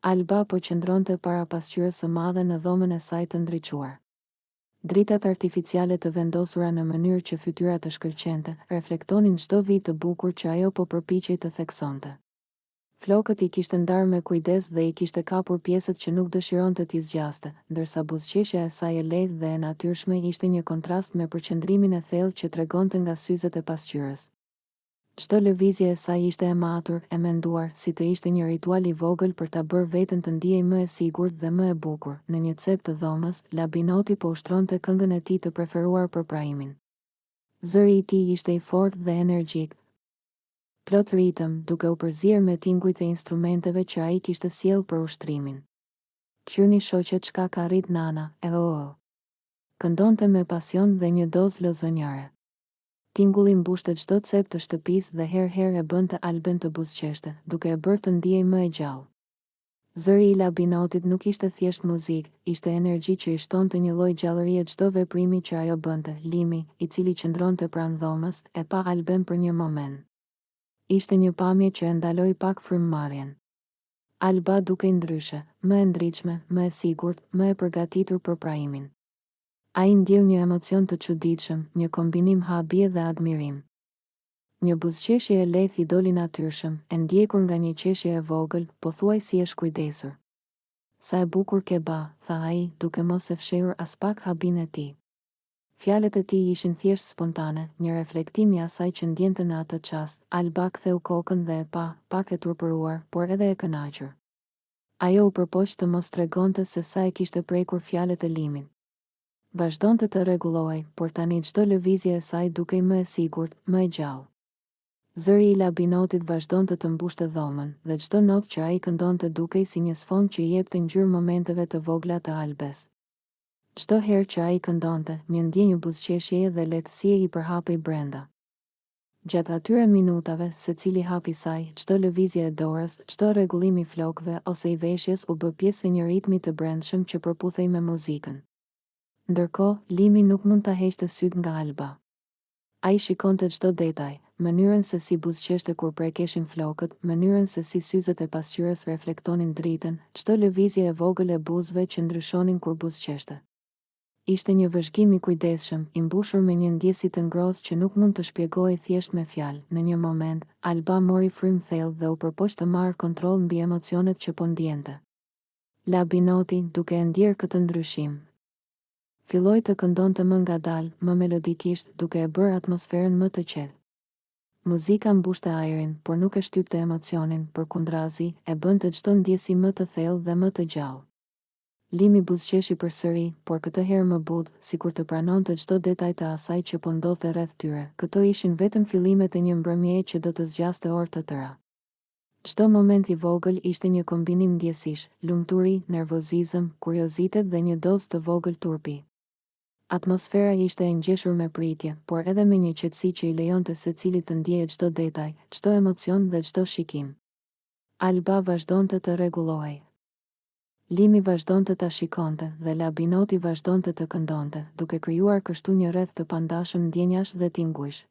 Alba po qëndronte para pasqyrës së madhe në dhomën e saj të ndriçuar. Dritat artificiale të vendosura në mënyrë që fytyra të shkëlqente, reflektonin çdo vit të bukur që ajo po përpiqej të theksonte. Flokët i kishte ndarë me kujdes dhe i kishte kapur pjesët që nuk dëshironte t'i zgjaste, ndërsa buzëqeshja e saj e lehtë dhe e natyrshme ishte një kontrast me përqendrimin e thellë që tregonte nga syzet e pasqyrës. Çdo lëvizje e saj ishte e matur, e menduar, si të ishte një ritual i vogël për ta bërë veten të ndihej më e sigurt dhe më e bukur. Në një cep të dhomës, Labinoti po ushtronte këngën e tij të preferuar për prahimin. Zëri i tij ishte i fortë dhe energjik, plot ritëm, duke u përzier me tingujt e instrumenteve që ai kishte sjellë për ushtrimin. Qyni shoqe, çka ka rrit nana, këndonte me pasion dhe një dozë lozonjare. Tingulli mbushte çdo cep të shtëpisë dhe herë e bënte Alben të buzëqeshte, duke e bërë të ndihej më e gjallë. Zëri i Labinotit nuk ishte thjesht muzikë, ishte energji që i shtonte një lloj gjallërie çdo veprimi që ajo bënte. Limi, i cili qëndronte pranë dhomës, e pa Alben për një moment. Ishte një pamje që e ndaloi pak frymëmarrjen. Alba dukej ndryshe, më e ndritshme, më e sigurt, më e përgatitur për prahimin. Ai ndjeu një emocion të çuditshëm, një kombinim habie dhe admirim. Një buzëqeshje e lehtë i doli natyrshëm, e ndjekur nga një qeshje e vogël, pothuajsi e shkujdesur. Sa e bukur ke ba, tha ai, duke mos e fshehur as pak habin e tij. Fjalët e tij ishin thjesht spontane, një reflektim i asaj që ndjente në atë çast. Alba ktheu kokën dhe e pa, pak e turpëruar, por edhe e kënaqur. Ajo u përpoq të mos tregonte se sa e kishte prekur fjalët e Limit. Vazhdonte të rregullohej, por tani çdo lëvizje e saj dukej më e sigurt, më e gjallë. Zëri i Labinotit vazhdonte të mbushte dhomën, dhe çdo notë që ai këndonte dukej si një sfond që i jepte ngjyrë momenteve të vogla të Albes. Çdo herë që ai këndonte, një ndjenjë buzëqeshjeje dhe lehtësie i përhapej brenda. Gjatë atyre minutave, secili hap i saj, çdo lëvizje e dorës, çdo rregullim i flokëve ose i veshjes u bë pjesë e një ritmi të brendshëm që përputhej me muzikën. Ndërkohë, Limi nuk mund ta heqte syt nga Alba. Ai shikonte çdo detaj, mënyrën se si buzëqeshte kur prekeshin flokët, mënyrën se si syzet e pasqyrës reflektonin dritën, çdo lëvizje e vogël e buzëve që ndryshonin kur buzëqeshte. Ishte një vëzhgim i kujdesshëm, i mbushur me një ndjesi të ngrohtë që nuk mund të shpjegohej thjesht me fjalë. Në një moment, Alba mori frymë thellë dhe u përpoq të marrë kontroll mbi emocionet që po ndjente. Labinoti, duke e ndjerë këtë ndryshim, filloi të këndonte më ngadalë, më melodikisht, duke e bërë atmosferën më të qetë. Muzika mbushte ajrin, por nuk e shtypte emocionin, përkundrazi, e bënte çdo ndjesi më të thellë dhe më të gjallë. Limi buzëqeshi përsëri, por këtë herë më butë, sikur të pranonte çdo detaj të asaj që po ndodhte rreth tyre. Këto ishin vetëm fillimet e një mbrëmjeje që do të zgjaste orë të tëra. Çdo moment i vogël ishte një kombinim ndjesish, lumturi, nervozizëm, kuriozitet dhe një dozë të vogël turpi. Atmosfera ishte e ngjeshur me pritje, por edhe me një qetësi që i lejonte secilit të ndjejë çdo detaj, çdo emocion dhe çdo shikim. Alba vazhdonte të rregullohej. Limi vazhdonte ta shikonte dhe Labinoti vazhdonte të këndonte, duke krijuar kështu një rreth të pandashëm ndjenjash dhe tingujsh.